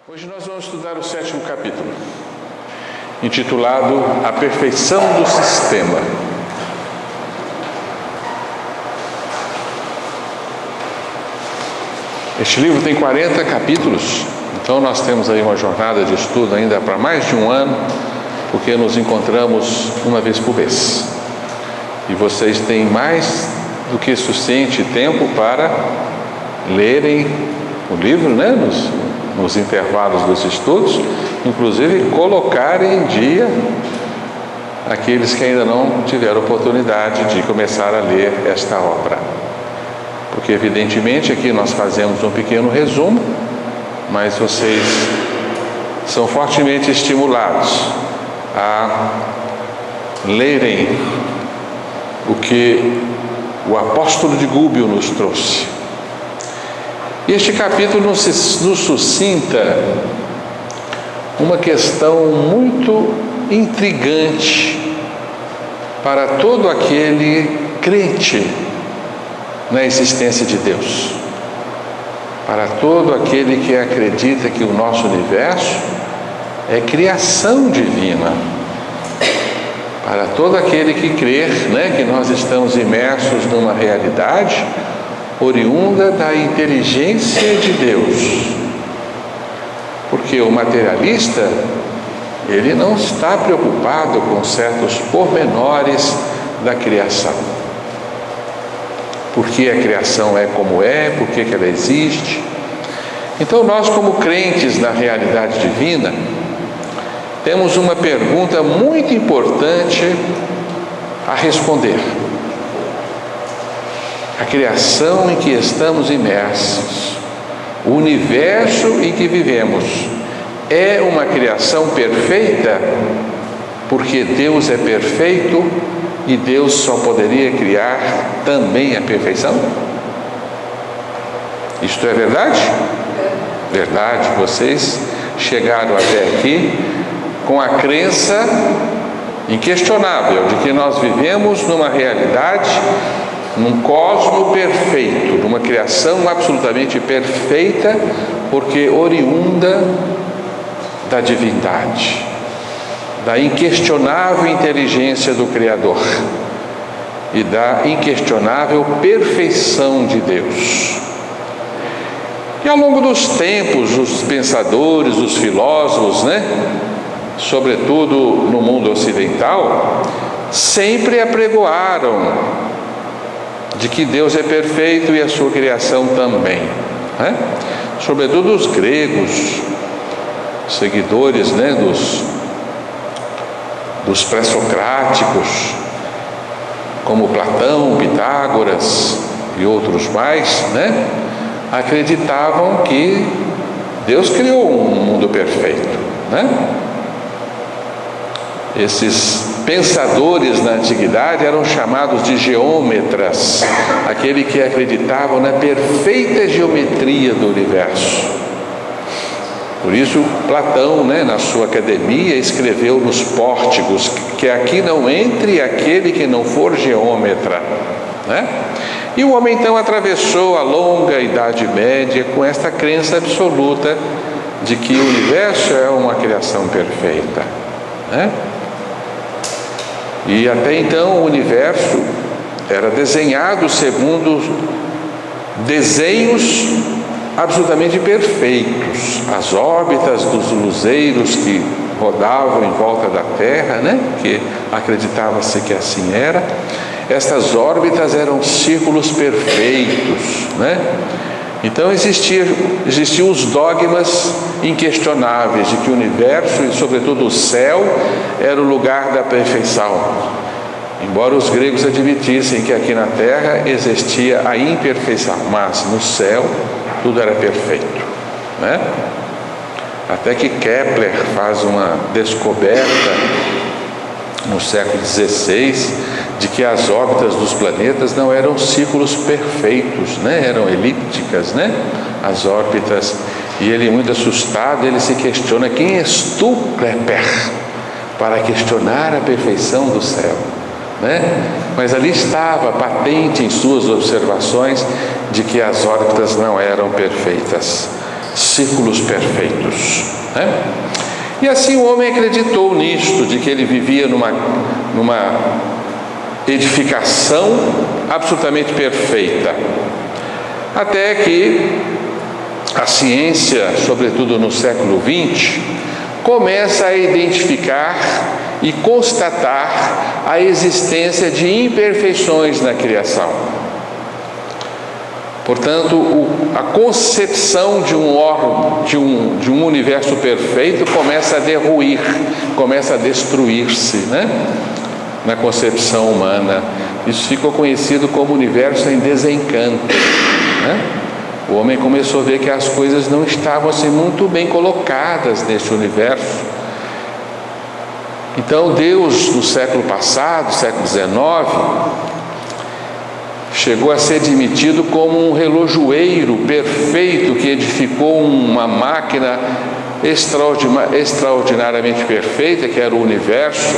Hoje nós vamos estudar o 7º capítulo, intitulado A Perfeição do Sistema. Este livro tem 40 capítulos, então nós temos aí uma jornada de estudo ainda para mais de um ano, porque nos encontramos uma vez por mês. E vocês têm mais do que suficiente tempo para lerem o livro, né? Nos intervalos dos estudos, inclusive colocarem em dia aqueles que ainda não tiveram oportunidade de começar a ler esta obra. Porque evidentemente aqui nós fazemos um pequeno resumo, mas vocês são fortemente estimulados a lerem o que o apóstolo de Gúbio nos trouxe. E este capítulo nos suscita uma questão muito intrigante para todo aquele crente na existência de Deus, para todo aquele que acredita que o nosso universo é criação divina, para todo aquele que crê, que nós estamos imersos numa realidade oriunda da inteligência de Deus. Porque o materialista, ele não está preocupado com certos pormenores da criação. Por que a criação é como é, por que ela existe. Então nós, como crentes na realidade divina, temos uma pergunta muito importante a responder. A criação em que estamos imersos, o universo em que vivemos, é uma criação perfeita? Porque Deus é perfeito e Deus só poderia criar também a perfeição? Isto é verdade? Verdade. Vocês chegaram até aqui com a crença inquestionável de que nós vivemos numa realidade, num cosmo perfeito, numa criação absolutamente perfeita, porque oriunda da divindade, da inquestionável inteligência do Criador e da inquestionável perfeição de Deus. E ao longo dos tempos, os pensadores, os filósofos, sobretudo no mundo ocidental, sempre apregoaram de que Deus é perfeito e a sua criação também, Sobretudo os gregos, seguidores dos pré-socráticos, como Platão, Pitágoras e outros mais, acreditavam que Deus criou um mundo perfeito, Esses pensadores na antiguidade eram chamados de geômetras, aquele que acreditavam na perfeita geometria do universo. Por isso Platão, na sua academia, escreveu nos pórticos que aqui não entre aquele que não for geômetra, E o homem então atravessou a longa Idade Média com esta crença absoluta de que o universo é uma criação perfeita, E até então o universo era desenhado segundo desenhos absolutamente perfeitos. As órbitas dos luzeiros que rodavam em volta da Terra, que acreditava-se que assim era, estas órbitas eram círculos perfeitos, Então existiam os dogmas inquestionáveis de que o universo e sobretudo o céu era o lugar da perfeição, embora os gregos admitissem que aqui na terra existia a imperfeição, mas no céu tudo era perfeito, Até que Kepler faz uma descoberta no século XVI de que as órbitas dos planetas não eram círculos perfeitos, eram elípticas, as órbitas. E ele, muito assustado, ele se questiona: quem és tu, Kepler, para questionar a perfeição do céu? Mas ali estava patente em suas observações de que as órbitas não eram perfeitas. círculos perfeitos, né? E assim o homem acreditou nisto, de que ele vivia numa edificação absolutamente perfeita, até que a ciência, sobretudo no século XX, começa a identificar e constatar a existência de imperfeições na criação. Portanto, a concepção de um universo perfeito começa a derruir, começa a destruir-se, né? Na concepção humana. Isso ficou conhecido como universo em desencanto, né? O homem começou a ver que as coisas não estavam assim muito bem colocadas neste universo. Então Deus, no século passado, século XIX, chegou a ser admitido como um relojoeiro perfeito que edificou uma máquina extraordinariamente perfeita, que era o universo,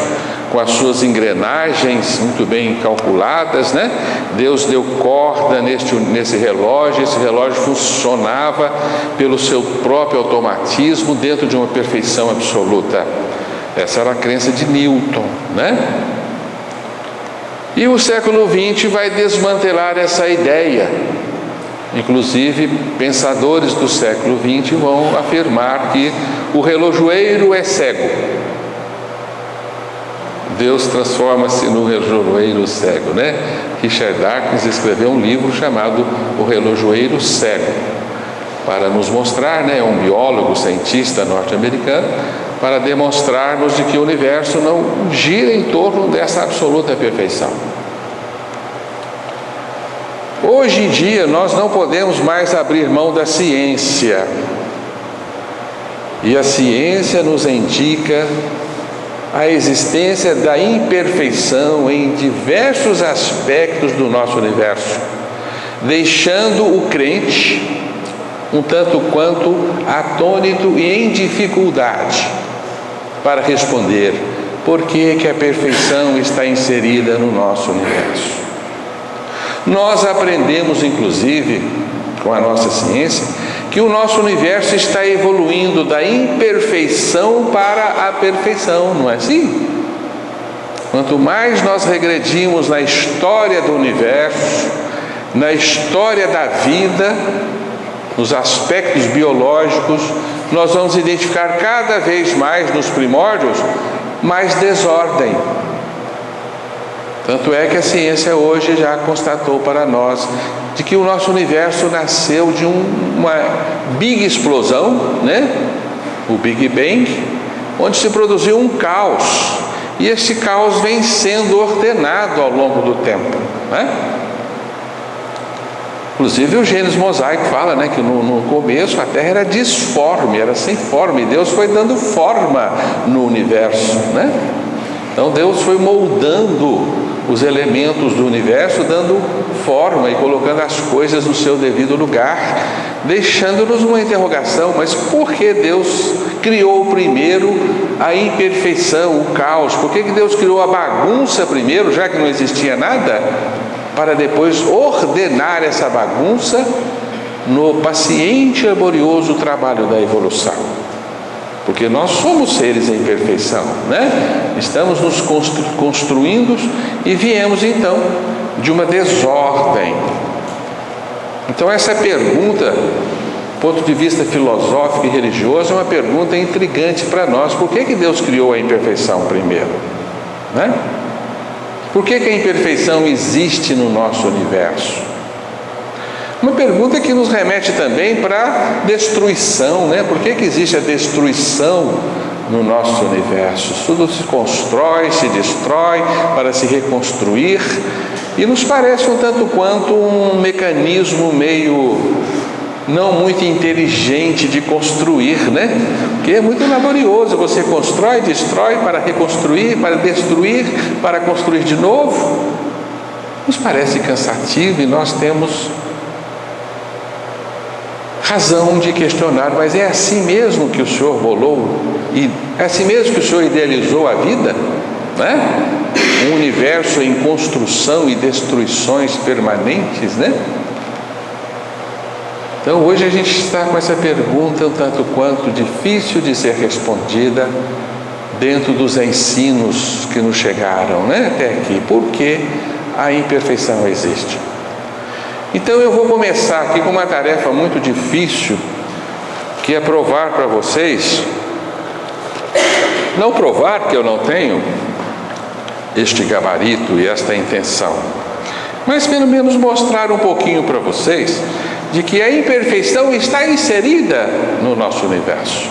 com as suas engrenagens muito bem calculadas, né? Deus deu corda nesse relógio. Esse relógio funcionava pelo seu próprio automatismo dentro de uma perfeição absoluta. Essa era a crença de Newton, né? E o século XX vai desmantelar essa ideia. Inclusive, pensadores do século XX vão afirmar que o relojoeiro é cego. Deus transforma-se no relojoeiro cego, né? Richard Dawkins escreveu um livro chamado O Relojoeiro Cego, para nos mostrar, né? É um biólogo, cientista norte-americano, para demonstrar-nos de que o universo não gira em torno dessa absoluta perfeição. Hoje em dia, nós não podemos mais abrir mão da ciência. E a ciência nos indica a existência da imperfeição em diversos aspectos do nosso universo, deixando o crente um tanto quanto atônito e em dificuldade para responder por que a perfeição está inserida no nosso universo. Nós aprendemos, inclusive, com a nossa ciência, que o nosso universo está evoluindo da imperfeição para a perfeição, não é assim? Quanto mais nós regredimos na história do universo, na história da vida, nos aspectos biológicos, nós vamos identificar cada vez mais nos primórdios mais desordem. Tanto é que a ciência hoje já constatou para nós de que o nosso universo nasceu de uma big explosão, né? O Big Bang, onde se produziu um caos. E esse caos vem sendo ordenado ao longo do tempo, né? Inclusive o Gênesis Mosaico fala, né, que no começo a Terra era disforme, era sem forma, e Deus foi dando forma no universo, né? Então Deus foi moldando os elementos do universo, dando forma e colocando as coisas no seu devido lugar, deixando-nos uma interrogação: mas por que Deus criou primeiro a imperfeição, o caos? Por que Deus criou a bagunça primeiro, já que não existia nada, para depois ordenar essa bagunça no paciente e laborioso trabalho da evolução? Porque nós somos seres em perfeição, né? Estamos nos construindo e viemos então de uma desordem. Então essa pergunta, do ponto de vista filosófico e religioso, é uma pergunta intrigante para nós. Por que Deus criou a imperfeição primeiro, né? Por que a imperfeição existe no nosso universo? Uma pergunta que nos remete também para a destruição, né? Por que existe a destruição no nosso universo? Tudo se constrói, se destrói para se reconstruir, e nos parece um tanto quanto um mecanismo meio não muito inteligente de construir, né? Porque é muito laborioso, você constrói, destrói para reconstruir, para destruir, para construir de novo. Nos parece cansativo, e nós temos razão de questionar: mas é assim mesmo que o Senhor bolou? E é assim mesmo que o Senhor idealizou a vida? Né? Um universo em construção e destruições permanentes, né? Então hoje a gente está com essa pergunta um tanto quanto difícil de ser respondida dentro dos ensinos que nos chegaram, né, até aqui. Por que a imperfeição existe? Então eu vou começar aqui com uma tarefa muito difícil, que é provar para vocês, não provar que eu não tenho este gabarito e esta intenção, mas pelo menos mostrar um pouquinho para vocês de que a imperfeição está inserida no nosso universo.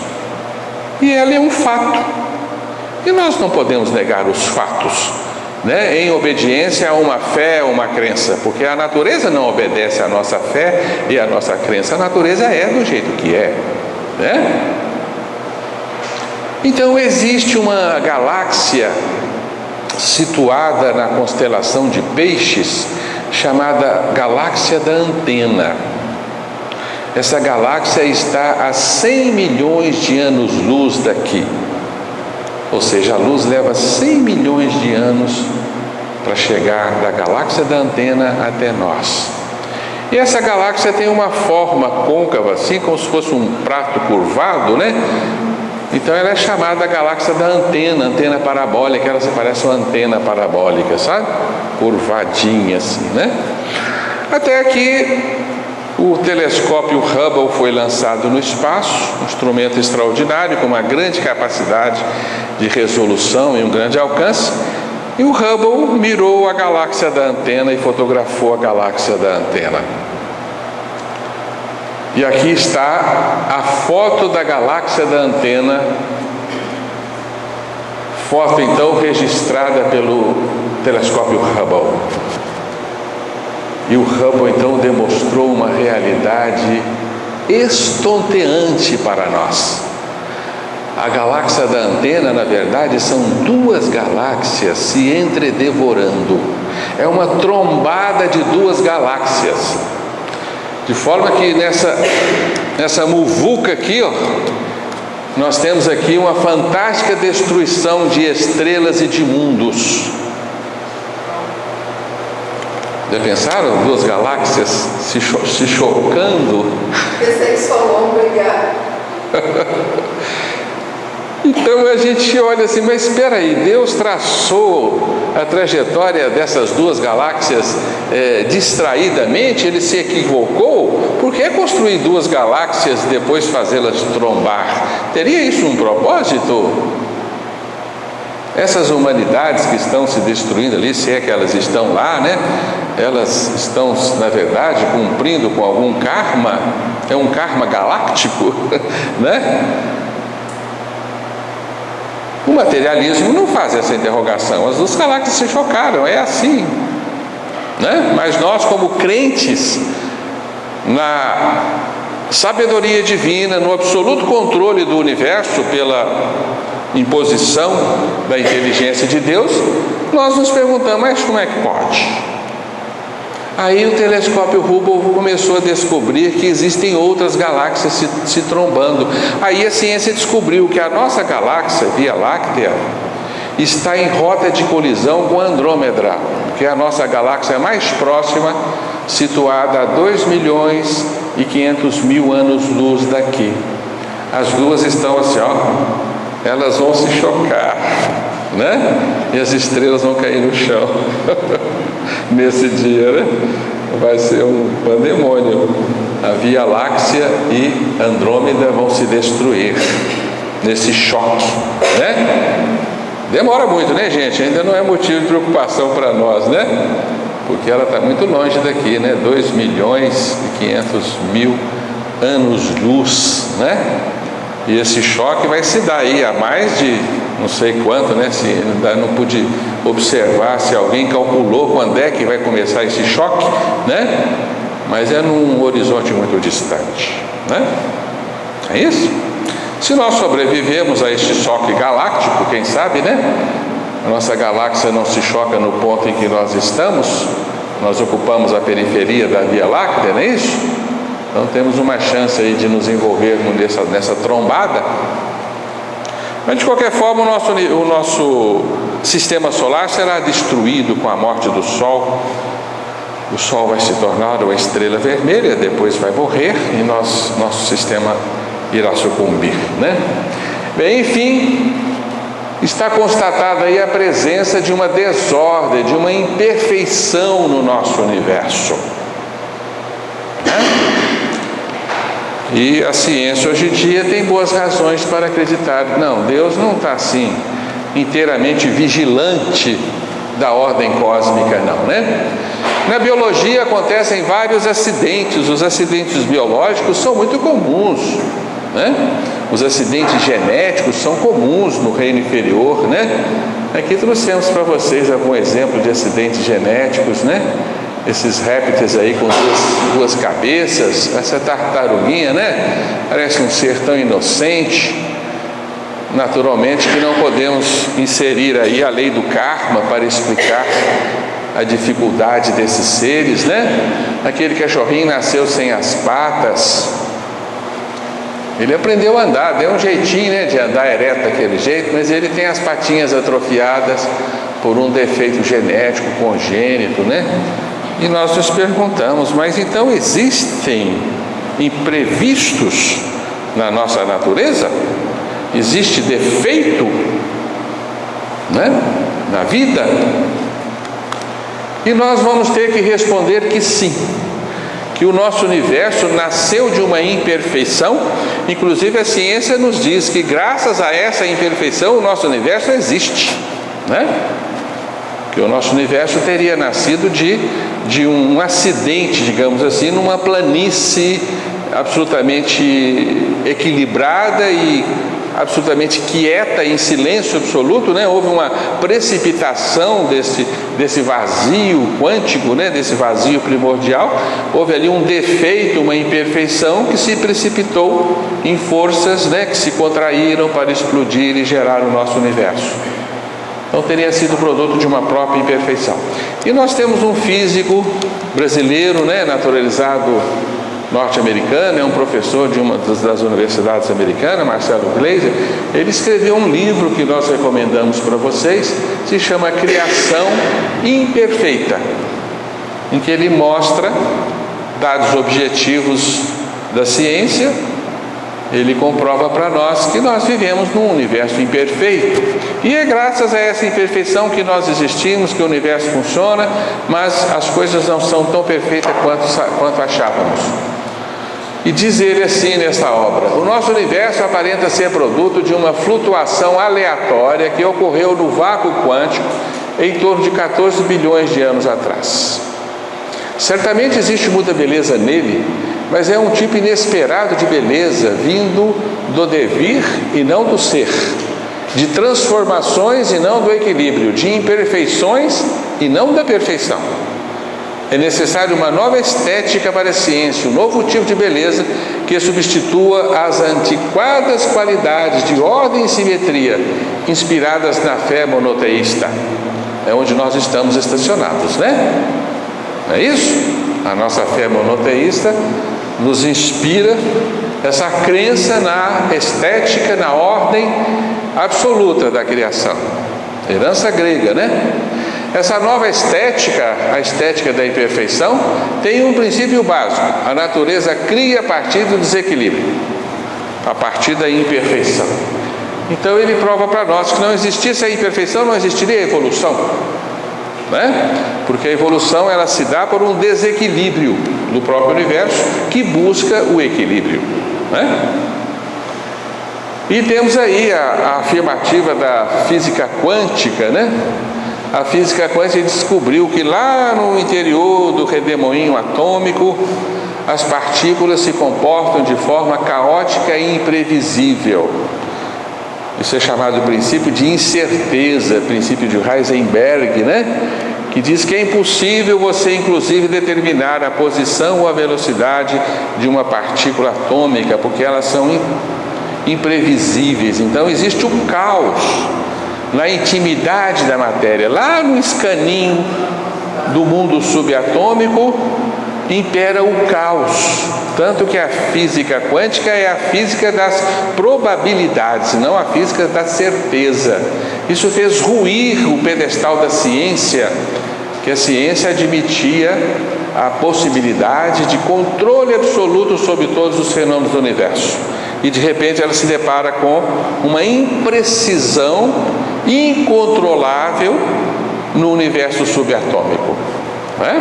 E ela é um fato. E nós não podemos negar os fatos, né, em obediência a uma fé, uma crença, porque a natureza não obedece à nossa fé e à nossa crença. A natureza é do jeito que é, né? Então existe uma galáxia situada na constelação de Peixes, chamada Galáxia da Antena. Essa galáxia está a 100 milhões de anos-luz daqui. Ou seja, a luz leva 100 milhões de anos para chegar da galáxia da Antena até nós. E essa galáxia tem uma forma côncava, assim como se fosse um prato curvado, né? Então ela é chamada galáxia da Antena, antena parabólica. Ela se parece uma antena parabólica, sabe? Curvadinha assim, né? Até que o telescópio Hubble foi lançado no espaço, um instrumento extraordinário com uma grande capacidade de resolução e um grande alcance. E o Hubble mirou a galáxia da Antena e fotografou a galáxia da Antena. E aqui está a foto da galáxia da Antena, foto então registrada pelo telescópio Hubble. E o Hubble então demonstrou uma realidade estonteante para nós. A galáxia da Antena, na verdade, são duas galáxias se entredevorando. É uma trombada de duas galáxias. De forma que nessa muvuca aqui, ó, nós temos aqui uma fantástica destruição de estrelas e de mundos. Já pensaram? Duas galáxias se chocando? Pensei que só vão brigar. Então a gente olha assim, mas espera aí, Deus traçou a trajetória dessas duas galáxias distraidamente? Ele se equivocou? Por que construir duas galáxias e depois fazê-las trombar? Teria isso um propósito? Essas humanidades que estão se destruindo ali, se é que elas estão lá, né? Elas estão, na verdade, cumprindo com algum karma, é um karma galáctico, né? O materialismo não faz essa interrogação. As duas galáxias se chocaram, é assim, né? Mas nós, como crentes na sabedoria divina, no absoluto controle do universo pela imposição da inteligência de Deus, nós nos perguntamos, mas como é que pode? Aí o telescópio Hubble começou a descobrir que existem outras galáxias se trombando. Aí a ciência descobriu que a nossa galáxia, Via Láctea, está em rota de colisão com Andrômeda, que é a nossa galáxia mais próxima, situada a 2.500.000 anos-luz daqui. As duas estão assim, ó, elas vão se chocar, né? E as estrelas vão cair no chão. Nesse dia, né? Vai ser um pandemônio. A Via Láctea e Andrômeda vão se destruir nesse choque, né? Demora muito, né, gente? Ainda não é motivo de preocupação para nós, né? Porque ela está muito longe daqui, né? 2.500.000 anos-luz, né? E esse choque vai se dar aí a mais de não sei quanto, né? Se não pude observar se alguém calculou quando é que vai começar esse choque, né? Mas é num horizonte muito distante, né? É isso? Se nós sobrevivemos a este choque galáctico, quem sabe, né? A nossa galáxia não se choca no ponto em que nós estamos, nós ocupamos a periferia da Via Láctea, não é isso? Então temos uma chance aí de nos envolvermos nessa trombada. Mas de qualquer forma o nosso sistema solar será destruído com a morte do Sol. o Sol vai se tornar uma estrela vermelha, depois vai morrer e nosso sistema irá sucumbir, né? Bem, enfim, está constatada aí a presença de uma desordem, de uma imperfeição no nosso universo, né? E a ciência hoje em dia tem boas razões para acreditar, não, Deus não está assim inteiramente vigilante da ordem cósmica, não, né? Na biologia acontecem vários acidentes, os acidentes biológicos são muito comuns, né? Os acidentes genéticos são comuns no reino inferior, né? Aqui trouxemos para vocês algum exemplo de acidentes genéticos, né? Esses répteis aí com duas cabeças, essa tartaruguinha, né? Parece um ser tão inocente. Naturalmente que não podemos inserir aí a lei do karma para explicar a dificuldade desses seres, né? Aquele cachorrinho nasceu sem as patas, ele aprendeu a andar, deu um jeitinho, né, de andar ereto daquele jeito, mas ele tem as patinhas atrofiadas por um defeito genético congênito, né? E nós nos perguntamos, mas então existem imprevistos na nossa natureza? Existe defeito, né, na vida? E nós vamos ter que responder que sim, que o nosso universo nasceu de uma imperfeição. Inclusive a ciência nos diz que graças a essa imperfeição o nosso universo existe, né? Que o nosso universo teria nascido de um acidente, digamos assim, numa planície absolutamente equilibrada e absolutamente quieta, em silêncio absoluto, né? Houve uma precipitação desse vazio quântico, né? Desse vazio primordial. Houve ali um defeito, uma imperfeição que se precipitou em forças, né? Que se contraíram para explodir e gerar o nosso universo. Então teria sido produto de uma própria imperfeição. E nós temos um físico brasileiro, né? Naturalizado norte-americano, é um professor de uma das universidades americanas, Marcelo Gleiser. Ele escreveu um livro que nós recomendamos para vocês, se chama Criação Imperfeita, em que ele mostra, dados objetivos da ciência, ele comprova para nós que nós vivemos num universo imperfeito, e é graças a essa imperfeição que nós existimos, que o universo funciona, mas as coisas não são tão perfeitas quanto achávamos. E diz ele assim nessa obra: o nosso universo aparenta ser produto de uma flutuação aleatória que ocorreu no vácuo quântico em torno de 14 bilhões de anos atrás. Certamente existe muita beleza nele, mas é um tipo inesperado de beleza, vindo do devir e não do ser, de transformações e não do equilíbrio, de imperfeições e não da perfeição. É necessário uma nova estética para a ciência, um novo tipo de beleza que substitua as antiquadas qualidades de ordem e simetria inspiradas na fé monoteísta. É onde nós estamos estacionados, né? Não é isso? A nossa fé monoteísta nos inspira essa crença na estética, na ordem absoluta da criação. Herança grega, né? Essa nova estética, a estética da imperfeição, tem um princípio básico: a natureza cria a partir do desequilíbrio, a partir da imperfeição. Então ele prova para nós que não existisse a imperfeição, não existiria a evolução, né? Porque a evolução ela se dá por um desequilíbrio do próprio universo que busca o equilíbrio, né? E temos aí a afirmativa da física quântica, né? A física quântica descobriu que lá no interior do redemoinho atômico as partículas se comportam de forma caótica e imprevisível. Isso é chamado de princípio de incerteza, princípio de Heisenberg, né? Que diz que é impossível você inclusive determinar a posição ou a velocidade de uma partícula atômica, porque elas são imprevisíveis. Então existe um caos na intimidade da matéria. Lá no escaninho do mundo subatômico impera o caos, tanto que a física quântica é a física das probabilidades, não a física da certeza. Isso fez ruir o pedestal da ciência, que a ciência admitia a possibilidade de controle absoluto sobre todos os fenômenos do universo. E de repente ela se depara com uma imprecisão incontrolável no universo subatômico, não é?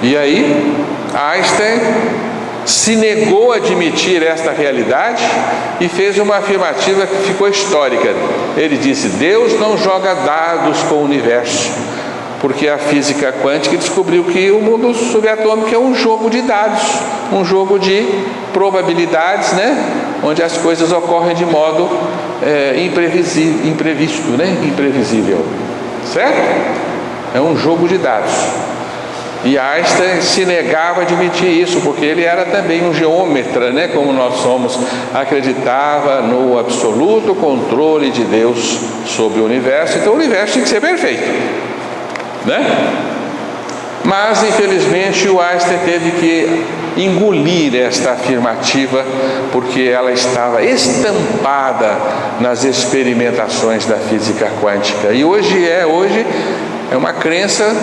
E aí Einstein se negou a admitir esta realidade e fez uma afirmativa que ficou histórica. Ele disse: Deus não joga dados com o universo, porque a física quântica descobriu que o mundo subatômico é um jogo de dados, um jogo de probabilidades, né? Onde as coisas ocorrem de modo imprevisto, né? Imprevisível, certo? É um jogo de dados. E Einstein se negava a admitir isso, porque ele era também um geômetra, né? Como nós somos, acreditava no absoluto controle de Deus sobre o universo. Então o universo tinha que ser perfeito, né? Mas infelizmente o Einstein teve que engolir esta afirmativa, porque ela estava estampada nas experimentações da física quântica. E hoje é uma crença,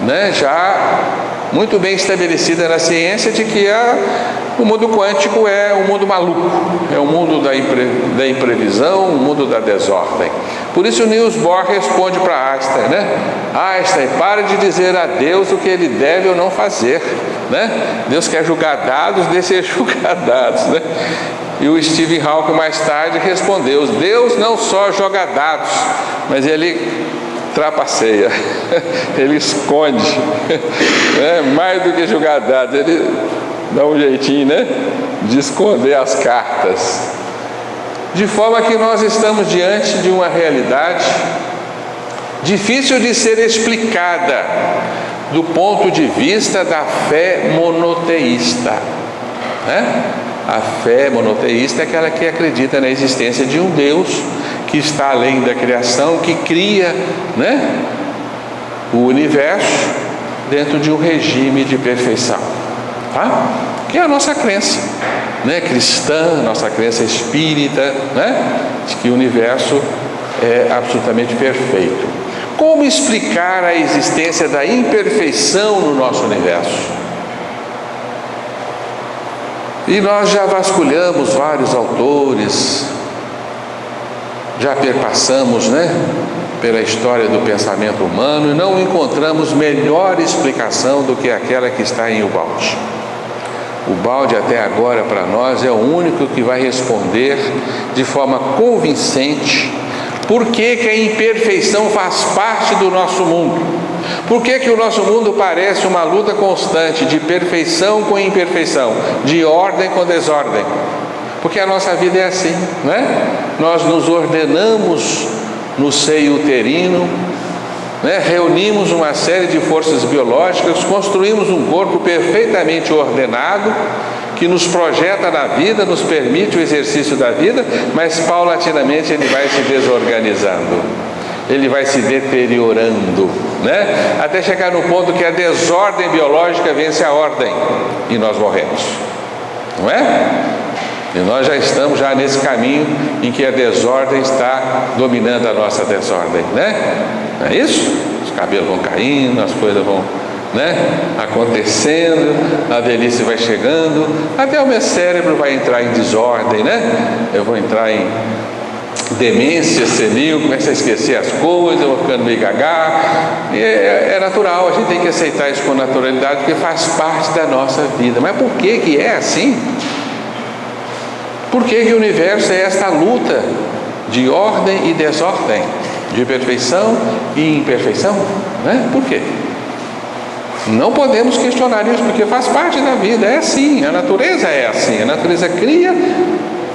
né, já muito bem estabelecida na ciência, de que o mundo quântico é um mundo maluco, é um mundo da imprevisão, um mundo da desordem. Por isso o Niels Bohr responde para Einstein, né? Einstein, pare de dizer a Deus o que ele deve ou não fazer, né? Deus quer julgar dados, deixa ele julgar dados, né? E o Stephen Hawking mais tarde respondeu: Deus não só joga dados, mas ele trapaceia, ele esconde, né? Mais do que jogar dados, ele dá um jeitinho, né, de esconder as cartas. De forma que nós estamos diante de uma realidade difícil de ser explicada do ponto de vista da fé monoteísta, né? A fé monoteísta é aquela que acredita na existência de um Deus que está além da criação, que cria, né, o universo dentro de um regime de perfeição, tá? Que é a nossa crença, né, cristã, nossa crença espírita, né, de que o universo é absolutamente perfeito. Como explicar a existência da imperfeição no nosso universo? E nós já vasculhamos vários autores, já perpassamos, né, pela história do pensamento humano, e não encontramos melhor explicação do que aquela que está em Ubaldi. Ubaldi até agora para nós é o único que vai responder de forma convincente por que a imperfeição faz parte do nosso mundo. Por que o nosso mundo parece uma luta constante de perfeição com imperfeição, de ordem com desordem? Porque a nossa vida é assim, né? Nós nos ordenamos no seio uterino, né? Reunimos uma série de forças biológicas, construímos um corpo perfeitamente ordenado, que nos projeta na vida, nos permite o exercício da vida, mas paulatinamente ele vai se desorganizando, ele vai se deteriorando, né? Até chegar no ponto que a desordem biológica vence a ordem e nós morremos, não é? E nós já estamos nesse caminho em que a desordem está dominando a nossa desordem, né? Não é isso? Os cabelos vão caindo, as coisas vão, né, acontecendo, a velhice vai chegando, até o meu cérebro vai entrar em desordem, né? Eu vou entrar em demência senil, começa a esquecer as coisas, eu vou ficando meio gaga. É natural, a gente tem que aceitar isso com naturalidade, porque faz parte da nossa vida. Mas por que é assim? Por que o universo é esta luta de ordem e desordem, de perfeição e imperfeição, né? Por quê? Não podemos questionar isso, porque faz parte da vida, é assim, a natureza é assim, a natureza cria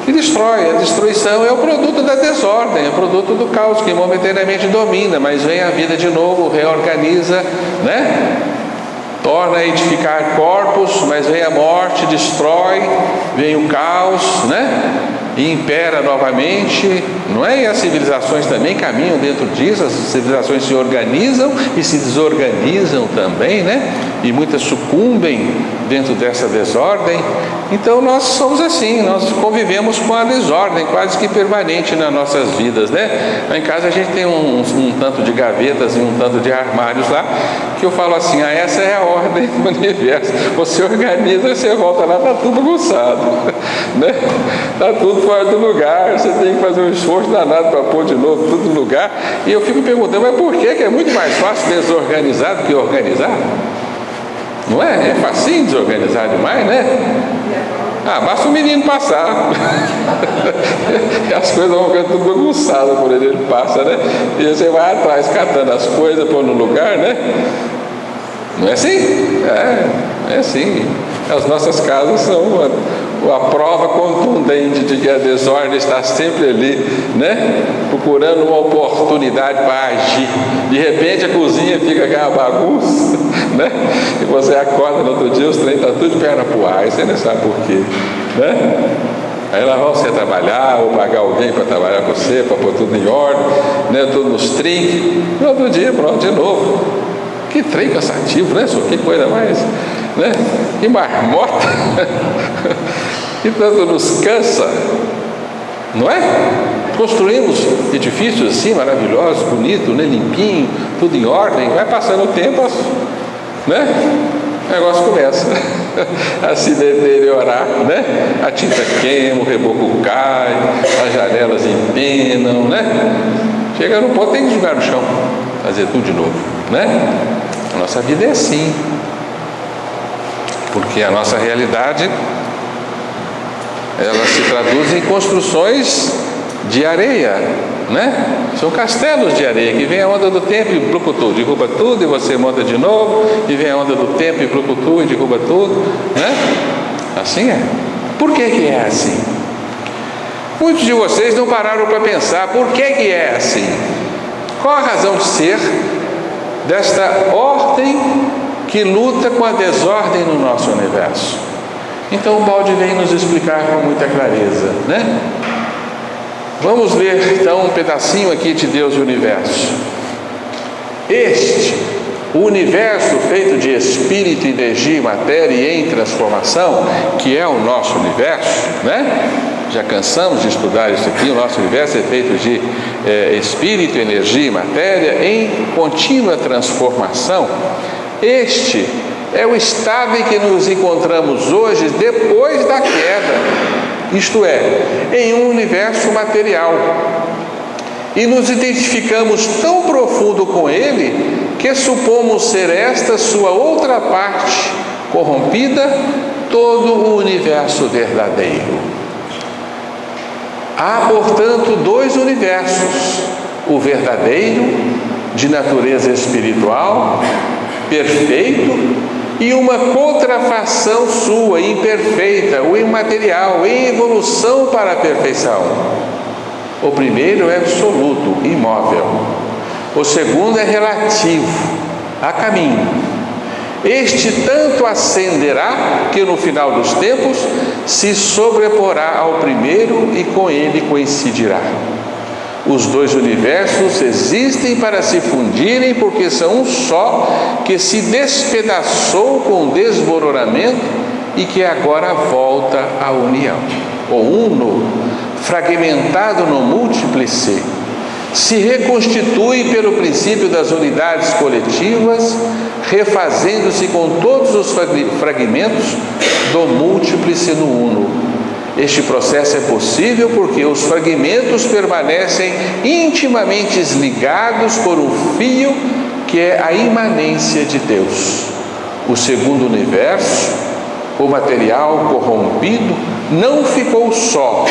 e destrói. A destruição é o produto da desordem, é o produto do caos que momentaneamente domina, mas vem a vida de novo, reorganiza, né? Torna a edificar corpos, mas vem a morte, destrói, vem o caos, né? E impera novamente, não é? E as civilizações também caminham dentro disso, as civilizações se organizam e se desorganizam também, né? E muitas sucumbem dentro dessa desordem. Então nós somos assim, nós convivemos com a desordem quase que permanente nas nossas vidas, né? Lá em casa a gente tem um tanto de gavetas e um tanto de armários lá, que eu falo assim, essa é a ordem do universo. Você organiza, você volta lá, está tudo bagunçado, né? Está tudo fora do lugar, você tem que fazer um esforço danado para pôr de novo tudo no lugar. E eu fico perguntando, mas por que é muito mais fácil desorganizar do que organizar? Não é? É facinho desorganizar demais, né? Basta o menino passar. E as coisas vão ficando tudo bagunçadas por ele passa, né? E você vai atrás catando as coisas, pôr no lugar, né? Não é assim? É assim. As nossas casas são a prova contundente de que a desordem está sempre ali, né? Procurando uma oportunidade para agir. De repente a cozinha fica aquela bagunça, né? E você acorda no outro dia, os trem estão tudo de perna pro ar, e você não sabe por quê, né? Aí lá vai você trabalhar, ou pagar alguém para trabalhar com você, para pôr tudo em ordem, né? Tudo nos trinques. No outro dia, pronto, de novo. Que trem cansativo, né? Que coisa mais, né? Que marmota. Que tanto nos cansa, não é? Construímos edifícios assim, maravilhosos, bonitos, né? Limpinho, tudo em ordem. Vai passando o tempo, né? O negócio começa a se deteriorar, né? A tinta queima, o reboco cai, as janelas empenam, né? Chega no ponto, tem que jogar no chão, fazer tudo de novo, né? A nossa vida é assim, porque a nossa realidade, ela se traduz em construções de areia, né? São castelos de areia, que vem a onda do tempo e plucutu, derruba tudo e você monta de novo, e vem a onda do tempo e plucutu e derruba tudo, né? Assim é. Por que é assim? Muitos de vocês não pararam para pensar por que é assim. Qual a razão de ser desta ordem que luta com a desordem no nosso universo? Então o balde vem nos explicar com muita clareza, né? Vamos ler então um pedacinho aqui de Deus e o universo. O universo feito de espírito, energia e matéria e em transformação, que é o nosso universo, né? Já cansamos de estudar isso aqui. O nosso universo é feito de espírito, energia e matéria em contínua transformação. Este é o estado em que nos encontramos hoje depois da queda, isto é, em um universo material. E nos identificamos tão profundo com ele que supomos ser esta sua outra parte corrompida, todo o universo verdadeiro. Há, portanto, dois universos: o verdadeiro, de natureza espiritual, perfeito, e uma contrafação sua, imperfeita, o imaterial, em evolução para a perfeição. O primeiro é absoluto, imóvel. O segundo é relativo, a caminho. Este tanto ascenderá que no final dos tempos se sobreporá ao primeiro e com ele coincidirá. Os dois universos existem para se fundirem, porque são um só, que se despedaçou com o desmoronamento e que agora volta à união. O uno, fragmentado no múltiplice, se reconstitui pelo princípio das unidades coletivas, refazendo-se com todos os fragmentos do múltiplice no uno. Este processo é possível porque os fragmentos permanecem intimamente ligados por um fio que é a imanência de Deus. O segundo universo, o material corrompido, não ficou só,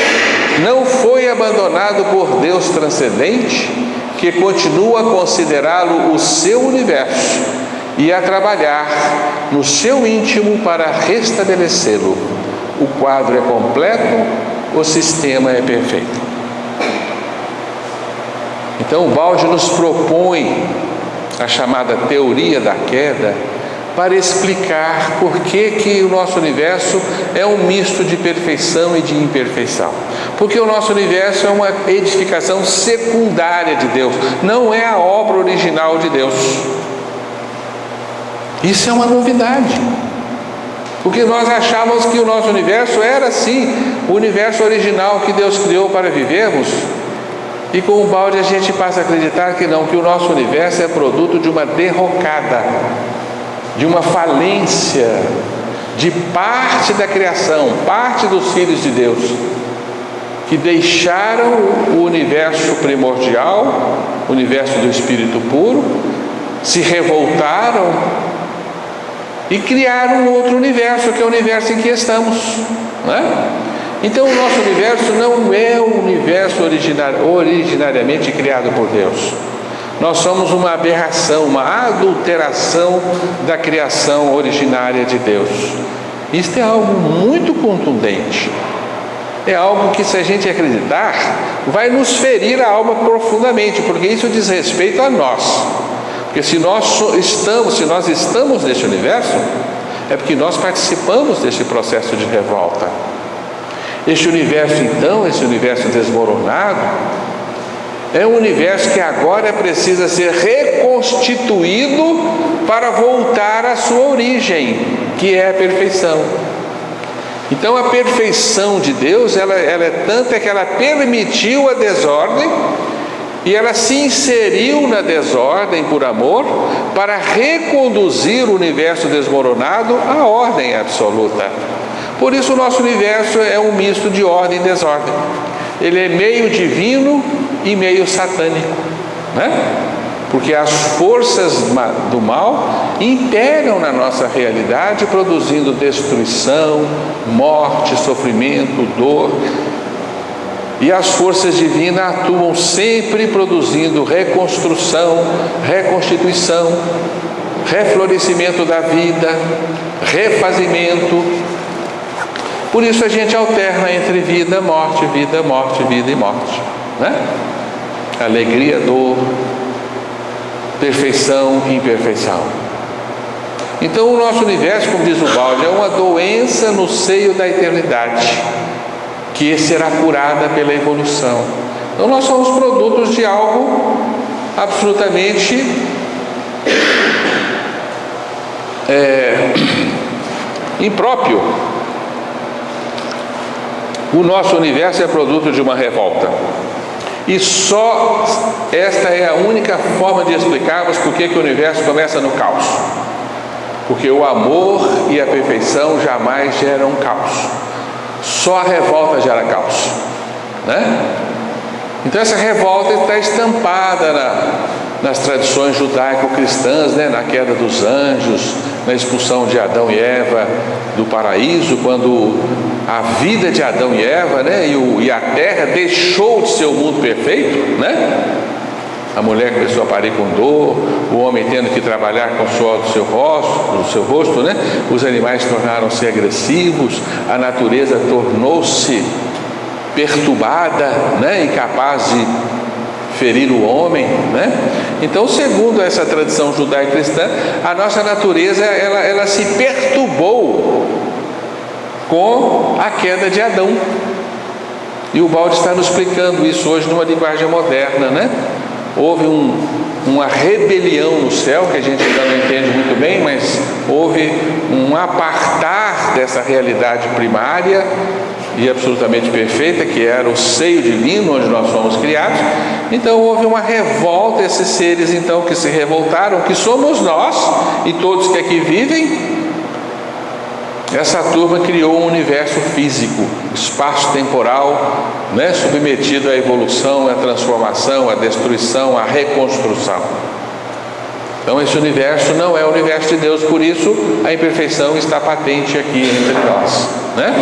não foi abandonado por Deus transcendente, que continua a considerá-lo o seu universo e a trabalhar no seu íntimo para restabelecê-lo. O quadro é completo, o sistema é perfeito. Então o balde nos propõe a chamada teoria da queda, para explicar por que o nosso universo é um misto de perfeição e de imperfeição. Porque o nosso universo é uma edificação secundária de Deus, não é a obra original de Deus. Isso é uma novidade. Porque nós achávamos que o nosso universo era sim o universo original que Deus criou para vivermos, e com o balde a gente passa a acreditar que não, que o nosso universo é produto de uma derrocada, de uma falência de parte da criação, parte dos filhos de Deus, que deixaram o universo primordial, o universo do Espírito puro, se revoltaram e criaram um outro universo, que é o universo em que estamos, né? Então o nosso universo não é o universo originariamente criado por Deus. Nós somos uma aberração, uma adulteração da criação originária de Deus. Isto é algo muito contundente. É algo que, se a gente acreditar, vai nos ferir a alma profundamente, porque isso diz respeito a nós. Porque se nós estamos neste universo, é porque nós participamos deste processo de revolta. Este universo, então, esse universo desmoronado, é um universo que agora precisa ser reconstituído para voltar à sua origem, que é a perfeição. Então a perfeição de Deus, ela é tanta que ela permitiu a desordem, e ela se inseriu na desordem por amor, para reconduzir o universo desmoronado à ordem absoluta. Por isso o nosso universo é um misto de ordem e desordem. Ele é meio divino e meio satânico, né? Porque as forças do mal imperam na nossa realidade, produzindo destruição, morte, sofrimento, dor. E as forças divinas atuam sempre produzindo reconstrução, reconstituição, reflorescimento da vida, refazimento. Por isso a gente alterna entre vida, morte, vida, morte, vida e morte, né? Alegria, dor, perfeição e imperfeição. Então o nosso universo, como diz o balde, é uma doença no seio da eternidade, que será curada pela evolução. Então nós somos produtos de algo absolutamente impróprio. O nosso universo é produto de uma revolta. E só esta é a única forma de explicarmos por que o universo começa no caos. Porque o amor e a perfeição jamais geram caos. Só a revolta gera caos, né? Então essa revolta está estampada nas tradições judaico-cristãs, né? Na queda dos anjos, na expulsão de Adão e Eva do paraíso, quando a vida de Adão e Eva, né? e a terra deixou de ser o mundo perfeito, né? A mulher começou a parir com dor, o homem tendo que trabalhar com o suor do seu rosto, né? Os animais tornaram-se agressivos, a natureza tornou-se perturbada, né? Incapaz de ferir o homem, né? Então, segundo essa tradição judaico-cristã, a nossa natureza ela se perturbou com a queda de Adão. E o balde está nos explicando isso hoje numa linguagem moderna, né? Houve uma rebelião no céu, que a gente ainda não entende muito bem, mas houve um apartar dessa realidade primária e absolutamente perfeita, que era o seio divino onde nós fomos criados. Então houve uma revolta, esses seres então que se revoltaram, que somos nós e todos que aqui vivem. Essa turma criou um universo físico, espaço-temporal, né, submetido à evolução, à transformação, à destruição, à reconstrução. Então esse universo não é o universo de Deus, por isso a imperfeição está patente aqui entre nós, né?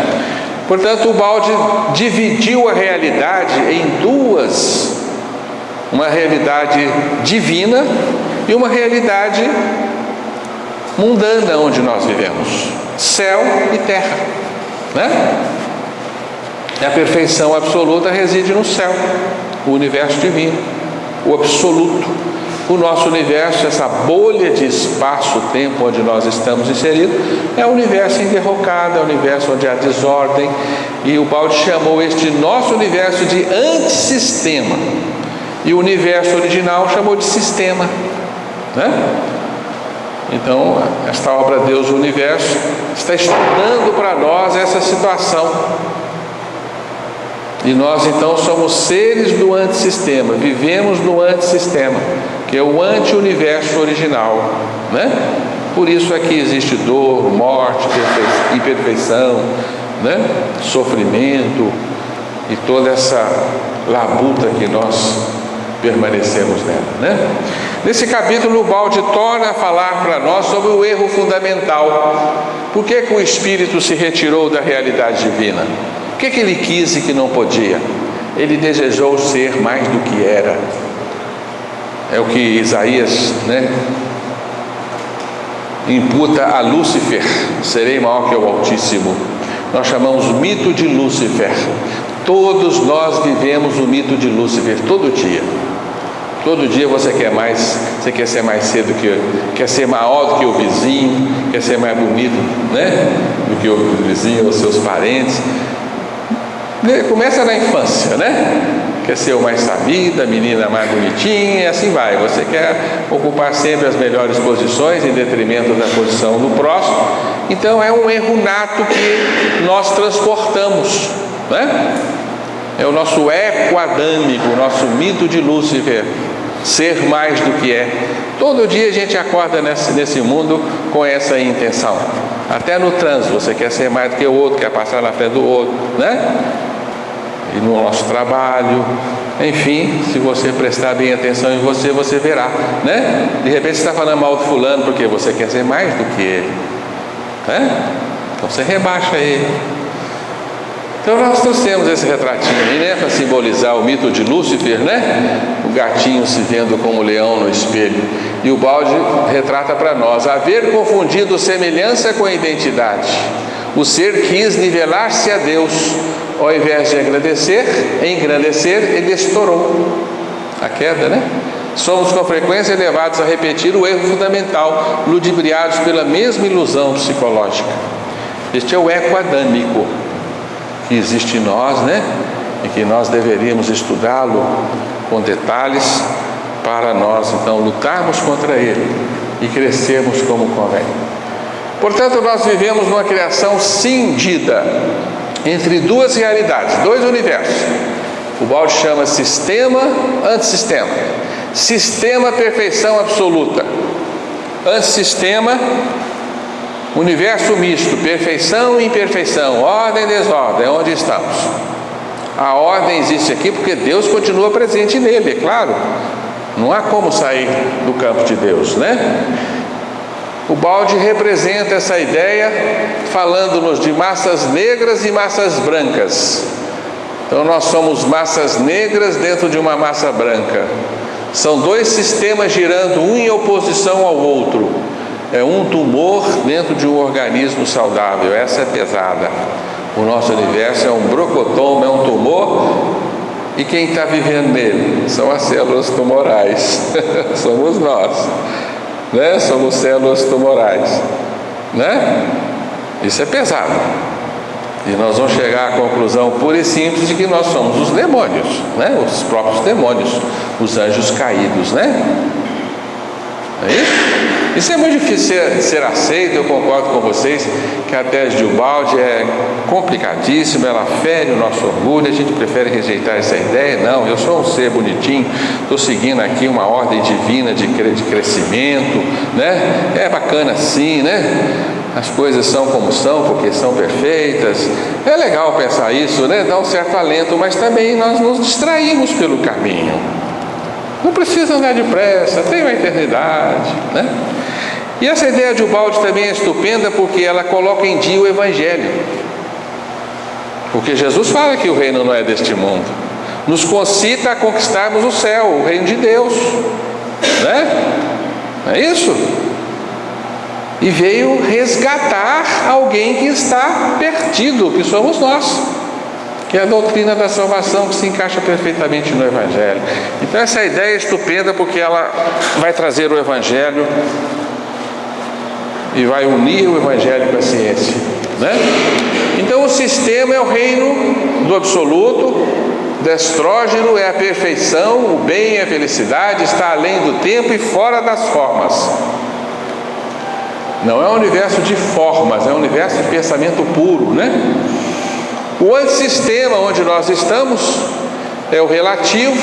Portanto, o balde dividiu a realidade em duas: uma realidade divina e uma realidade mundana onde nós vivemos. Céu e terra, né? A perfeição absoluta reside no céu, o universo divino, o absoluto. O nosso universo, essa bolha de espaço-tempo onde nós estamos inseridos, é um universo enderrocado, é um universo onde há desordem, e o Balde chamou este nosso universo de antissistema, e o universo original chamou de sistema, né? Então, esta obra Deus do Universo está estudando para nós essa situação. E nós então somos seres do antissistema, vivemos no antissistema, que é o anti-universo original, né? Por isso é que existe dor, morte, imperfeição, né? Sofrimento e toda essa labuta que nós permanecemos nela, né? Nesse capítulo, o Balde torna a falar para nós sobre o erro fundamental. Por que o Espírito se retirou da realidade divina? O que ele quis e que não podia? Ele desejou ser mais do que era. É o que Isaías, né, imputa a Lúcifer: serei maior que o Altíssimo. Nós chamamos mito de Lúcifer. Todos nós vivemos o mito de Lúcifer todo dia. Todo dia você quer mais, você quer ser mais cedo quer ser maior do que o vizinho, quer ser mais bonito, né, do que o vizinho, os seus parentes. Começa na infância, né? Quer ser o mais sabido, a menina mais bonitinha, e assim vai. Você quer ocupar sempre as melhores posições em detrimento da posição do próximo. Então é um erro nato que nós transportamos, né? É o nosso eco adâmico, o nosso mito de Lúcifer, ser mais do que é. Todo dia a gente acorda nesse mundo com essa intenção. Até no trânsito, você quer ser mais do que o outro, quer passar na frente do outro, né? E no nosso trabalho, enfim, se você prestar bem atenção em você, você verá, né? De repente você está falando mal do fulano porque você quer ser mais do que ele, né? Então você rebaixa ele. Então nós trouxemos esse retratinho aí, né, para simbolizar o mito de Lúcifer, né? O gatinho se vendo como leão no espelho. E o Balde retrata para nós: haver confundido semelhança com a identidade. O ser quis nivelar-se a Deus. Ao invés de engrandecer, ele estourou. A queda, né? Somos com frequência levados a repetir o erro fundamental, ludibriados pela mesma ilusão psicológica. Este é o eco adâmico que existe em nós, né? E que nós deveríamos estudá-lo com detalhes para nós então lutarmos contra ele e crescermos como convém. Portanto, nós vivemos numa criação cindida entre duas realidades, dois universos. O Balde chama sistema, antissistema. Sistema, perfeição absoluta. Antissistema, universo misto, perfeição e imperfeição, ordem e desordem, é onde estamos. A ordem existe aqui porque Deus continua presente nele, é claro. Não há como sair do campo de Deus, né? O Balde representa essa ideia falando-nos de massas negras e massas brancas. Então nós somos massas negras dentro de uma massa branca. São dois sistemas girando, um em oposição ao outro. É um tumor dentro de um organismo saudável. Essa é pesada. O nosso universo é um brocotoma, é um tumor. E quem está vivendo nele? São as células tumorais. Somos nós, né? Somos células tumorais, né? Isso é pesado. E nós vamos chegar à conclusão pura e simples de que nós somos os demônios, né? Os próprios demônios, os anjos caídos, né? É isso? Isso é muito difícil ser aceito. Eu concordo com vocês que a tese de Balde é complicadíssima, ela fere o nosso orgulho, a gente prefere rejeitar essa ideia. Não, eu sou um ser bonitinho, estou seguindo aqui uma ordem divina de crescimento, né? É bacana assim, né? As coisas são como são porque são perfeitas. É legal pensar isso, né? Dá um certo alento, mas também nós nos distraímos pelo caminho. Não precisa andar depressa, tem uma eternidade, né? E essa ideia de Balde também é estupenda porque ela coloca em dia o Evangelho. Porque Jesus fala que o reino não é deste mundo. Nos concita a conquistarmos o céu, o reino de Deus, né? Não é isso? E veio resgatar alguém que está perdido, que somos nós. que é a doutrina da salvação, que se encaixa perfeitamente no Evangelho. Então essa ideia é estupenda, porque ela vai trazer o Evangelho e vai unir o Evangelho com a ciência, né? Então o sistema é o reino do absoluto, destrógeno é a perfeição, o bem é a felicidade, está além do tempo e fora das formas. Não é um universo de formas, é um universo de pensamento puro, né? O antissistema onde nós estamos é o relativo,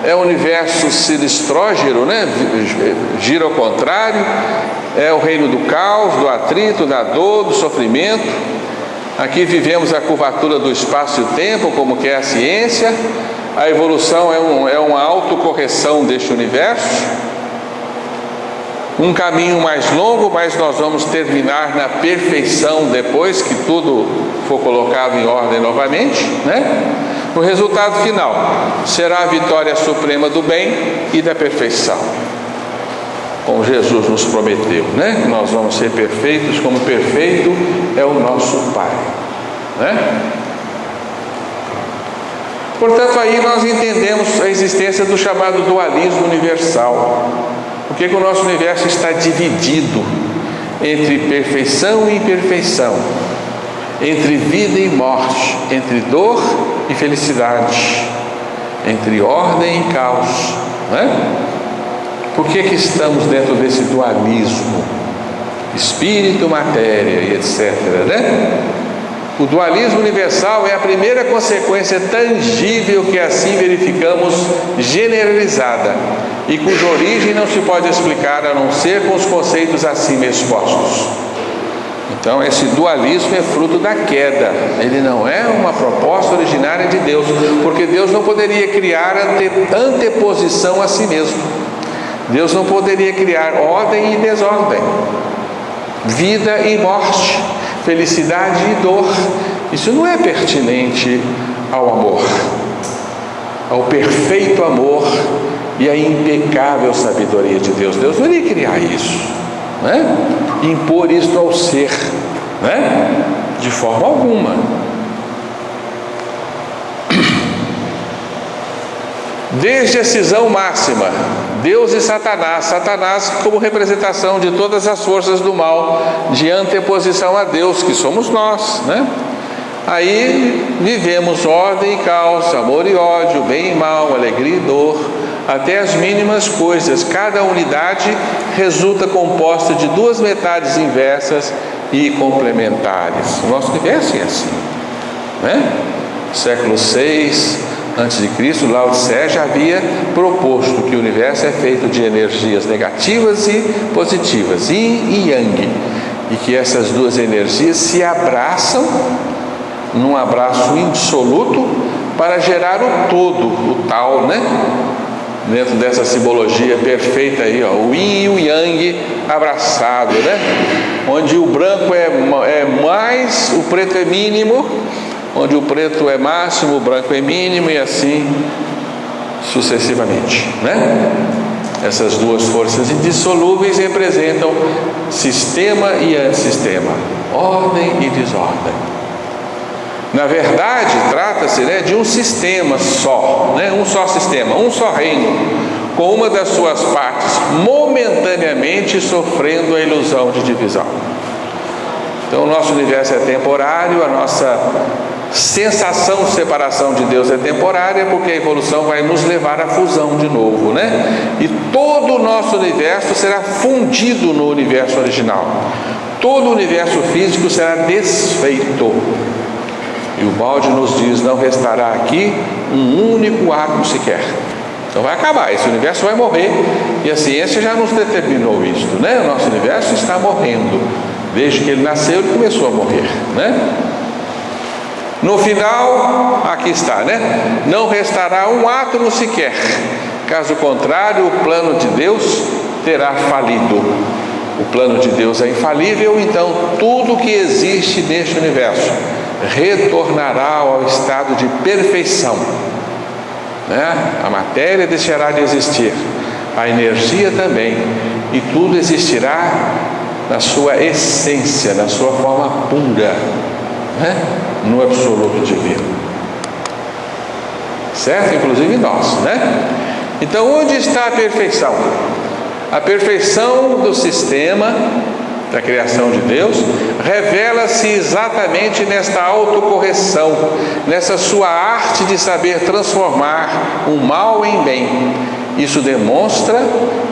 é o universo sinistrógeno, né? Gira ao contrário, é o reino do caos, do atrito, da dor, do sofrimento. Aqui vivemos a curvatura do espaço e o tempo, como que é a ciência. A evolução é uma autocorreção deste universo. Um caminho mais longo, mas nós vamos terminar na perfeição depois que tudo for colocado em ordem novamente, né? O resultado final será a vitória suprema do bem e da perfeição, como Jesus nos prometeu, né? Nós vamos ser perfeitos como perfeito é o nosso Pai, né? Portanto, aí nós entendemos a existência do chamado dualismo universal. Por que o nosso universo está dividido entre perfeição e imperfeição, entre vida e morte, entre dor e felicidade, entre ordem e caos, né? Por que estamos dentro desse dualismo? Espírito, matéria e etc., né? O dualismo universal é a primeira consequência tangível que assim verificamos generalizada e cuja origem não se pode explicar a não ser com os conceitos acima expostos. Então esse dualismo é fruto da queda, ele não é uma proposta originária de Deus, porque Deus não poderia criar anteposição a si mesmo. Deus não poderia criar ordem e desordem, vida e morte, felicidade e dor. Isso não é pertinente ao amor, ao perfeito amor e à impecável sabedoria de Deus. Deus não iria criar isso, né? Impor isso ao ser, né? De forma alguma. Desde a cisão máxima, Deus e Satanás como representação de todas as forças do mal, de anteposição a Deus, que somos nós, né? Aí vivemos ordem e caos, amor e ódio, bem e mal, alegria e dor, até as mínimas coisas. Cada unidade resulta composta de duas metades inversas e complementares. O nosso universo é assim, né? Século VI antes de Cristo, Lao Tse já havia proposto que o universo é feito de energias negativas e positivas, yin e yang, e que essas duas energias se abraçam num abraço indissoluto para gerar o todo, o tal, né? Dentro dessa simbologia perfeita aí, ó, o yin e o yang abraçado, né? Onde o branco é mais, o preto é mínimo, onde o preto é máximo, o branco é mínimo, e assim sucessivamente, né? Essas duas forças indissolúveis representam sistema e antissistema, ordem e desordem. Na verdade, trata-se, né, de um sistema só, né? Um só sistema, um só reino, com uma das suas partes momentaneamente sofrendo a ilusão de divisão. Então o nosso universo é temporário, a nossa sensação de separação de Deus é temporária, porque a evolução vai nos levar à fusão de novo, né? E todo o nosso universo será fundido no universo original. Todo o universo físico será desfeito. E o balde nos diz: não restará aqui um único átomo sequer. Então vai acabar, esse universo vai morrer, e a ciência já nos determinou isso, né? O nosso universo está morrendo. Desde que ele nasceu, ele começou a morrer, né? No final, aqui está, né? Não restará um átomo sequer. Caso contrário, o plano de Deus terá falido. O plano de Deus é infalível, então tudo que existe neste universo retornará ao estado de perfeição, né? A matéria deixará de existir, a energia também, e tudo existirá na sua essência, na sua forma pura, né? No absoluto divino. certo? Inclusive nós, né? Então, onde está a perfeição? A perfeição do sistema da criação de Deus revela-se exatamente nesta autocorreção, nessa sua arte de saber transformar o mal em bem. Isso demonstra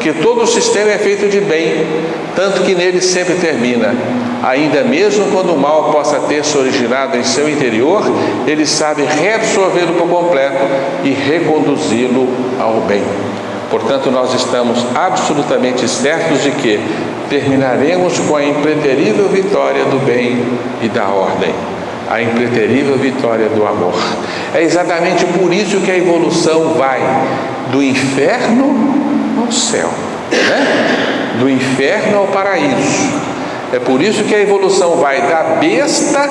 que todo o sistema é feito de bem, tanto que nele sempre termina. Ainda mesmo quando o mal possa ter se originado em seu interior, ele sabe reabsorvê-lo por completo e reconduzi-lo ao bem. Portanto, nós estamos absolutamente certos de que terminaremos com a impreterível vitória do bem e da ordem, a impreterível vitória do amor. É exatamente por isso que a evolução vai do inferno ao céu, né? Do inferno ao paraíso. É por isso que a evolução vai da besta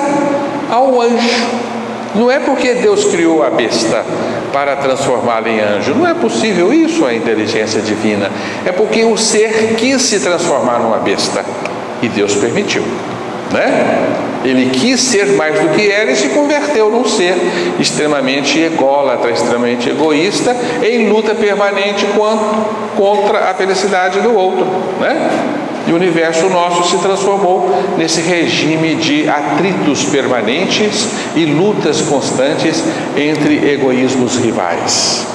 ao anjo. Não é porque Deus criou a besta para transformá-la em anjo. Não é possível isso, a inteligência divina. É porque o ser quis se transformar numa besta e Deus permitiu, né? Ele quis ser mais do que era e se converteu num ser extremamente ególatra, extremamente egoísta, em luta permanente contra a felicidade do outro, né? E o universo nosso se transformou nesse regime de atritos permanentes e lutas constantes entre egoísmos rivais.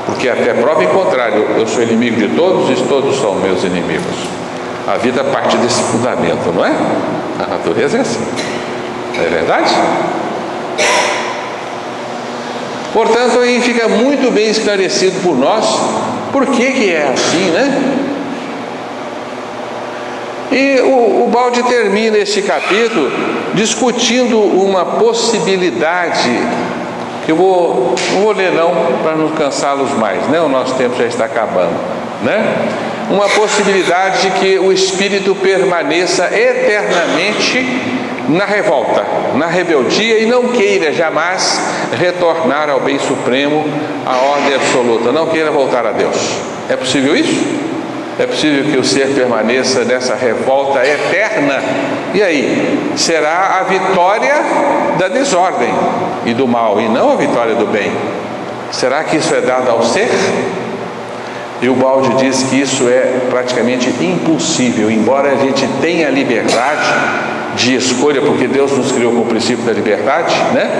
Porque até prova em contrário, eu sou inimigo de todos e todos são meus inimigos. A vida parte desse fundamento, não é? A natureza é assim. Não é verdade? Portanto, aí fica muito bem esclarecido por nós por que é assim, né? E o Baldi termina este capítulo discutindo uma possibilidade, que eu não vou ler não, para não cansá-los mais, né? O nosso tempo já está acabando, né? Uma possibilidade de que o espírito permaneça eternamente na revolta, na rebeldia e não queira jamais retornar ao bem supremo, à ordem absoluta, não queira voltar a Deus. É possível isso? É possível que o ser permaneça nessa revolta eterna? E aí? Será a vitória da desordem e do mal, e não a vitória do bem. Será que isso é dado ao ser? E o Baldi diz que isso é praticamente impossível, embora a gente tenha liberdade de escolha, porque Deus nos criou com o princípio da liberdade, né?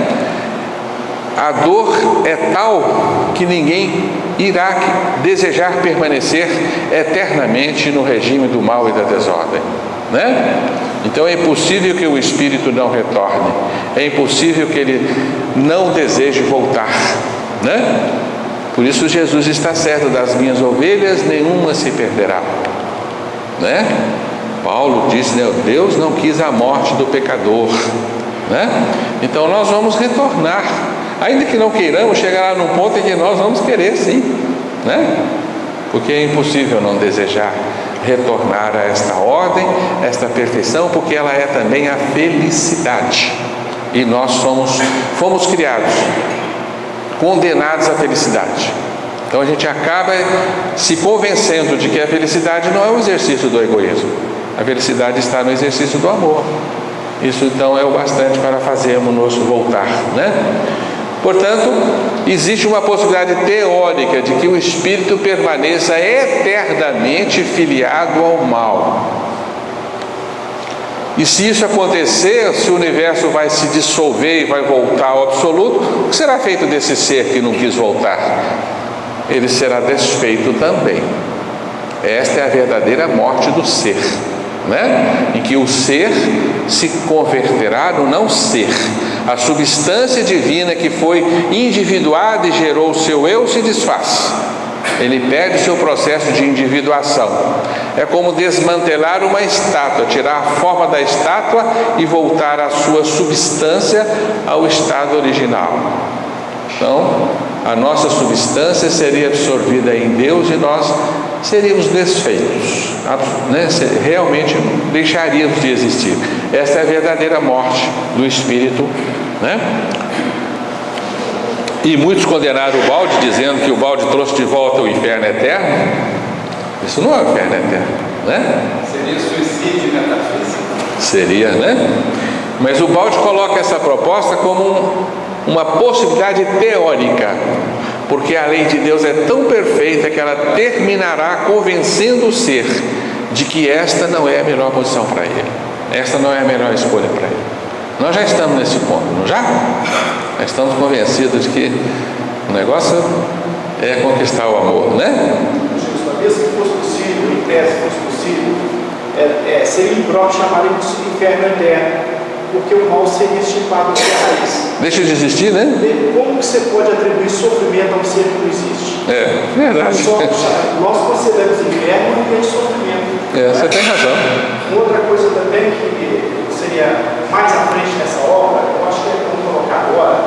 A dor é tal que ninguém irá desejar permanecer eternamente no regime do mal e da desordem, né? Então é impossível que o espírito não retorne, é impossível que ele não deseje voltar, né? Por isso Jesus está certo: das minhas ovelhas nenhuma se perderá, né? Paulo disse, né, Deus não quis a morte do pecador, né? Então nós vamos retornar, ainda que não queiramos, chegará num ponto em que nós vamos querer sim, né? Porque é impossível não desejar retornar a esta ordem, esta perfeição, porque ela é também a felicidade, e nós fomos criados condenados à felicidade. Então a gente acaba se convencendo de que a felicidade não é o exercício do egoísmo, a felicidade está no exercício do amor. Isso então é o bastante para fazermos-nos voltar, né? Portanto, existe uma possibilidade teórica de que o espírito permaneça eternamente filiado ao mal. E se isso acontecer, se o universo vai se dissolver e vai voltar ao absoluto, o que será feito desse ser que não quis voltar? Ele será desfeito também. Esta é a verdadeira morte do ser, né? Em que o ser se converterá no não ser. A substância divina que foi individuada e gerou o seu eu se desfaz. Ele perde o seu processo de individuação. É como desmantelar uma estátua, tirar a forma da estátua e voltar a sua substância ao estado original. Então, a nossa substância seria absorvida em Deus e nós seríamos desfeitos, né? Realmente deixaríamos de existir. Esta é a verdadeira morte do espírito, né? E muitos condenaram o Baldi, dizendo que o Baldi trouxe de volta o inferno eterno. Isso não é o inferno eterno, né? Seria suicídio metafísico. Seria, né? Mas o Baldi coloca essa proposta como uma possibilidade teórica, porque a lei de Deus é tão perfeita que ela terminará convencendo o ser de que esta não é a melhor posição para ele, esta não é a melhor escolha para ele. Nós já estamos nesse ponto, não já? Já estamos convencidos de que o negócio é conquistar o amor, né? Talvez se fosse possível, em tese fosse possível, seria impróprio chamar ele de inferno eterno, porque o mal seria extirpado da raiz. Deixa de existir, né? Como que você pode atribuir sofrimento a um ser que não existe? É, verdade. Nós consideramos inferno um ambiente de sofrimento. Você tem razão. Outra coisa também que seria mais à frente nessa obra, eu acho que é como colocar agora,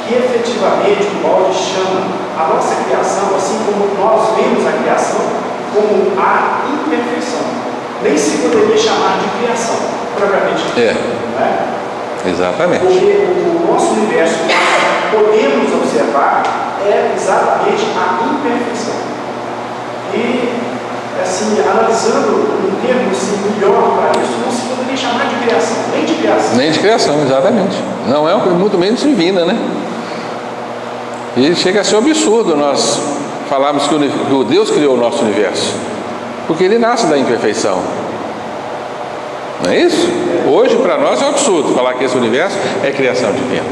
que efetivamente o balde chama a nossa criação, assim como nós vemos a criação, como a imperfeição. Nem se poderia chamar de criação, propriamente. Né? Exatamente. Porque o nosso universo que nós podemos observar é exatamente a imperfeição. E, assim, analisando um termo assim, melhor para isso, não se poderia chamar de criação, nem de criação. Nem de criação, exatamente. Não é muito menos divina, né? E chega a ser um absurdo nós falarmos que o Deus criou o nosso universo, porque ele nasce da imperfeição. Não é isso? Hoje para nós é um absurdo falar que esse universo é criação divina.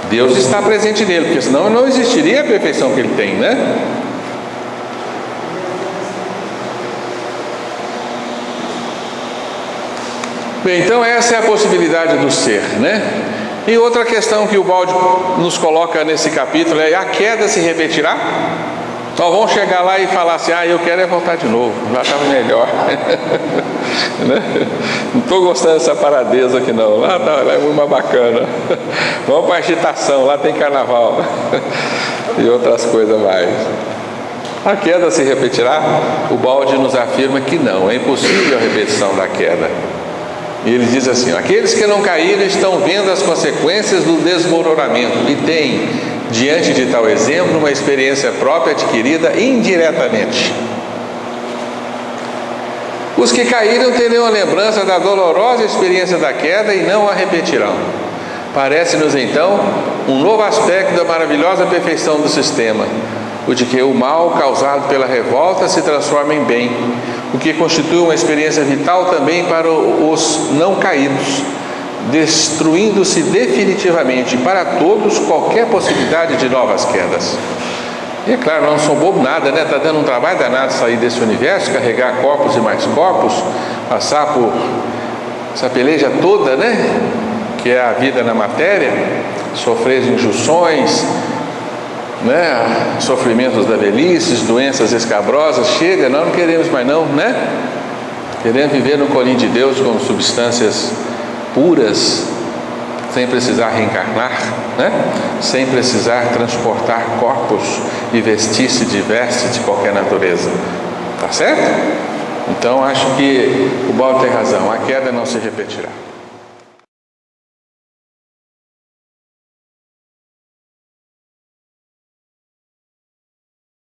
Deus está presente nele, porque senão não existiria a perfeição que ele tem, né? Bem, então essa é a possibilidade do ser, né? E outra questão que o balde nos coloca nesse capítulo é: a queda se repetirá? Nós vamos chegar lá e falar assim: eu quero voltar de novo, já estava melhor. Né? Não estou gostando dessa paradeza aqui não, lá é muito mais bacana. Vamos para a agitação, lá tem carnaval e outras coisas mais. A queda se repetirá? O balde nos afirma que não, é impossível a repetição da queda. E ele diz assim: aqueles que não caíram estão vendo as consequências do desmoronamento e têm, diante de tal exemplo, uma experiência própria adquirida indiretamente. Os que caíram terão a lembrança da dolorosa experiência da queda e não a repetirão. Parece-nos então um novo aspecto da maravilhosa perfeição do sistema, o de que o mal causado pela revolta se transforma em bem, o que constitui uma experiência vital também para os não caídos, destruindo-se definitivamente para todos qualquer possibilidade de novas quedas. E é claro, não sou bobo nada, né? Está dando um trabalho danado sair desse universo, carregar corpos e mais corpos, passar por essa peleja toda, né? Que é a vida na matéria, sofrer injunções, né? Sofrimentos da velhice, doenças escabrosas. Chega, nós não queremos mais não, né? Queremos viver no colinho de Deus como substâncias puras, sem precisar reencarnar, né? Sem precisar transportar corpos e vestir-se de vestes de qualquer natureza. Tá certo? Então acho que o balde tem razão, a queda não se repetirá.